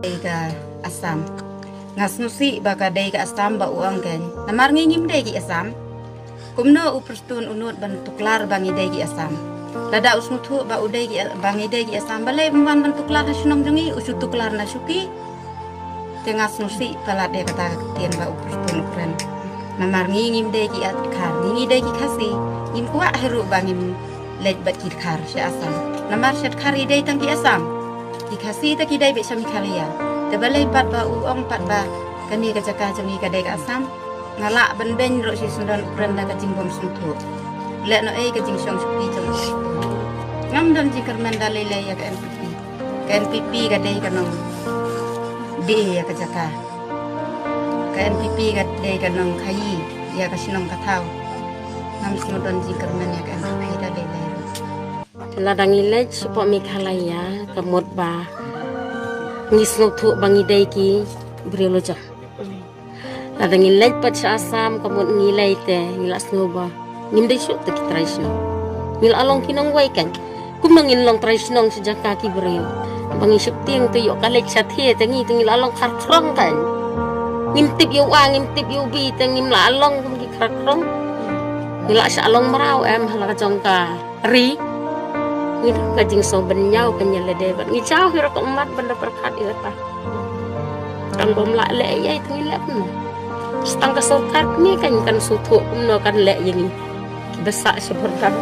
Dega asam ngas nusi baka dega asam ba uang kan namar ngingim degi asam kumno uprstun unut ban tuklar bangi degi asam lada usnutu ba udegi bangi degi asam bale ban tuklar hasunong jungi usu tuklar na suki tengas nusi pala de kata tien ba uprstun ukren namar ngingim degi at kar ngingi degi kasi ngim kuwa heru bangim lej bat kir kar si asam namar set kari dei tangki asam dikasih tak kidai be sami kalian tebalai pat ba uong pat ba kani kajaka jangi kadai ka asam ngalak benben ro si sundan prenda ka jingbom suntu le no ei ka jing song supi jong ngam dan jikar mendale le ya ka NPP kadai ka nong be ya kajaka ka NPP kadai ka nong khai ya ka sinong ka tau ngam sundan jikar men ya ka NPP dale le ladang ilej po mi khalaya kamot ba ngisno thu bangi dai ki briolo ja ladang ilej pat sa asam kamot ngilai te ngilas no ba ngim dai shu te kitrais no ngil along kinong wai kan kum mangin long trais nong sejaka ki brio bangi syukting tu yo kalej sa the te ngi ngil along khar krong kan ngim tip yo wa ngim tip yo bi te ngim la along kum ki khar krong ngila sa along marau em hala jong ka ri ni kajing so benyau kenyale debat ni jauh hiro kemat benda perkat ila pa kan bom la le ye tengi le pun stang ka sorkat ni kan sutu umno kan le yang besak seperti